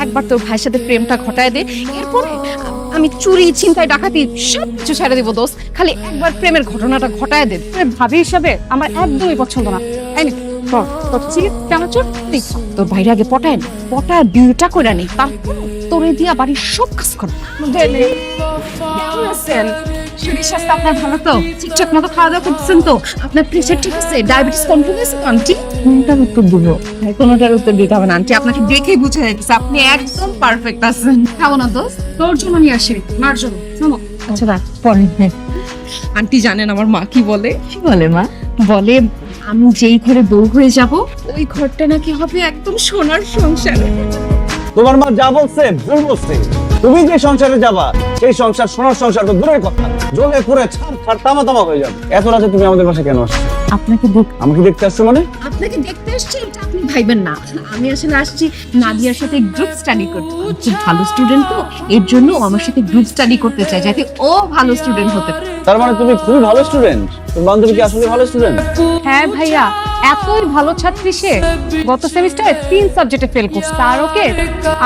একবার তোর ভাইয়ের সাথে প্রেমটা ঘটায় দে, এরপরে আমি চুরি চিন্তায় ডাকাতি সব কিছু ছেড়ে দিব দোস্ত, খালি একবার প্রেমের ঘটনাটা ঘটায় দে। ভাবি হিসাবে আমার একদমই পছন্দ না। তোর বাইরে আগে পটায় না, পটায় বিয়েটা করে নি, তারপর তোরে দিয়া বাড়ির সব কাজ করবো। শরীর স্বাস্থ্য আপনার ভালো তো? ঠিকঠাক মতো খাওয়া দাওয়া করতেছেন তো? আপনার প্রেশার ঠিক আছে? ডায়াবেটিস কন্ট্রোল আছে তো আন্টি? কোনটার উত্তর দিব? কোনটার উত্তর দিতে হবে না আন্টি, আপনাকে দেখেই বুঝে যাচ্ছে আপনি একদম পারফেক্ট আছেন। খাবো না দোস্ত, তোর জন্য নিয়ে আসি, মার জন্য। আচ্ছা রাখ, পরে। আন্টি জানেন আমার মা কি বলে? কি বলে মা? বলে আমি যেই ঘরে বউ হয়ে যাব ওই ঘরটা নাকি হবে একদম সোনার সংসার। তোমার মা যা বলছে ভুল বলছে। তুমি যে সংসারে যাবা সেই সংসার সোনার সংসার তো দূরের কথা, জ্বলে পুড়ে ছাড় তামা তামা হয়ে যাবে। এত রাতে তুমি আমাদের বাসায় কেন আসছো? আপনাকে আমাকে দেখতে আসছো মানে? আপনাকে দেখতে আসছি এটা আপনি ভাইবেন না, আমি আসলে আসছি নাদিয়ার সাথে গ্রুপ স্টাডি করতে। ও খুব ভালো স্টুডেন্ট তো, এর জন্য ও আমার সাথে গ্রুপ স্টাডি করতে চায় যাতে ও ভালো স্টুডেন্ট হতে পারে। তার মানে তুমি খুবই ভালো স্টুডেন্ট? তোমার বান্ধবী কি আসলে ভালো স্টুডেন্ট? হ্যাঁ ভাইয়া, এতই ভালো ছাত্রী সে গত সেমিস্টারে 3 সাবজেক্টে ফেল করছে, আর ওকে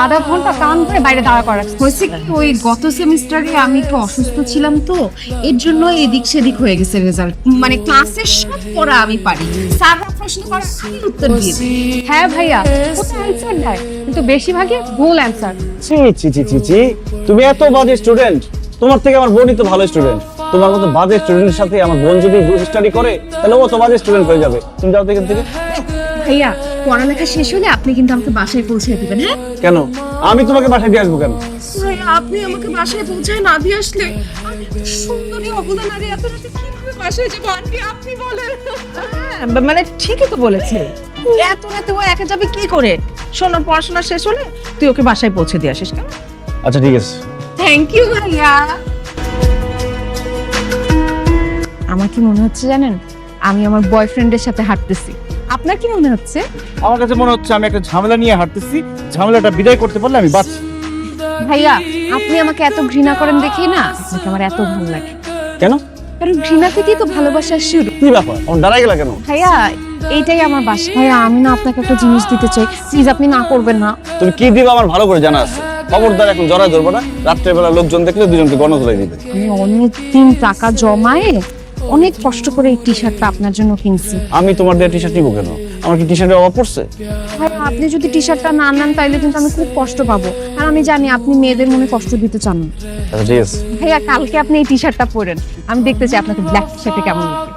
আধা ঘন্টা কান ধরে বাইরে দাঁড়া করা হয়েছে। কি ওই গত সেমিস্টারে আমি একটু অসুস্থ ছিলাম তো, এর জন্য এদিক সেদিক হয়ে গেছে রেজাল্ট। মানে ক্লাসের সব পড়া আমি পারি, স্যাররা প্রশ্ন করে আমি উত্তর দিয়ে দিই। হ্যাঁ ভাইয়া, ও তো অ্যানসার দেয় কিন্তু বেশিরভাগই ভুল অ্যানসার। ছি ছি ছি ছি ছি, তুমি এত বাজে স্টুডেন্ট। তোমার থেকে আমার বোনই তো ভালো স্টুডেন্ট। তোমার মতো বাজে স্টুডেন্টের সাথে আমার বোন যদি গ্রুপ স্টাডি করে তাহলে ও তো বাজে স্টুডেন্ট হয়ে যাবে। তুমি যাও তো এখান থেকে। ভাইয়া, পড়ালেখা শেষ হলে আপনি কিন্তু আমাকে বাসায় পৌঁছে দিবেন। হ্যাঁ কেন? আমি তোমাকে বাসায় দিয়ে আসবো কেন? ভাইয়া, আপনি আমাকে বাসায় পৌঁছায় না দিয়ে আসলে আমি এত সুন্দরী অবলা নারী এত রাতে কিভাবে বাসায় যাবো আন্টি, আপনি বলেন। মানে ঠিকই তো বলেছে, এত রাতে ও একা যাবে কি করে? শোনো, পড়াশোনা শেষ হলে তুই ওকে বাসায় পৌঁছে দিয়ে আসিস কেন? আচ্ছা ঠিক আছে। থ্যাংক ইউ ভাইয়া। আমার কি মনে হচ্ছে জানেন, আমি আমার বয়ফ্রেন্ডের সাথে হাঁটতেছি। আপনার কি মনে হচ্ছে? আমার কাছে মনে হচ্ছে আমি একটা ঝামেলা নিয়ে হাঁটতেছি, ঝামেলাটা বিদায় করতে পারলে আমি বাঁচি। ভাইয়া, আপনি আমাকে এত ঘৃণা করেন দেখি না আপনাকে আমার এত ভালো লাগে। কেন? কারণ ঘৃণা থেকেই তো ভালোবাসার শুরু। কি ব্যাপার, আমার দাঁড়াই গেলা কেন? ভাইয়া, এইটাই আমার বাসা। ভাইয়া, আমি না আপনাকে একটা জিনিস দিতে চাই, প্লিজ আপনি না করবেন না। তুমি কি দিবে আমার ভালো করে জানা আছে। খবরদার এখন জড়ায় ধরবো না, রাত্রেবেলা লোকজন দেখলে দুজনকে গণধোলাই দিবে। আমি অনেক দিন টাকা জমায়ে অনেক কষ্ট করে এই টি শার্টটা আপনার জন্য কিনছি। আমি তোমার দিয়ে টি শার্ট নিবো কেন? আমার কি টি শার্টের অভাব পড়ছে? ভাই, আপনি যদি টি শার্টটা না নেন তাইলে কিন্তু আমি খুব কষ্ট পাবো, আর আমি জানি আপনি মেয়েদের মনে কষ্ট দিতে চান না। আচ্ছা ঠিক আছে। ভাইয়া, কালকে আপনি এই টি শার্টটা পরেন, আমি দেখতে চাই আপনাকে ব্ল্যাক টি শার্টে কেমন লাগে।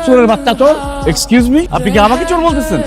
চোরের বাচ্চা চোর! এক্সকিউজ মি, আপনি কি আমাকে চোর বলতেছেন?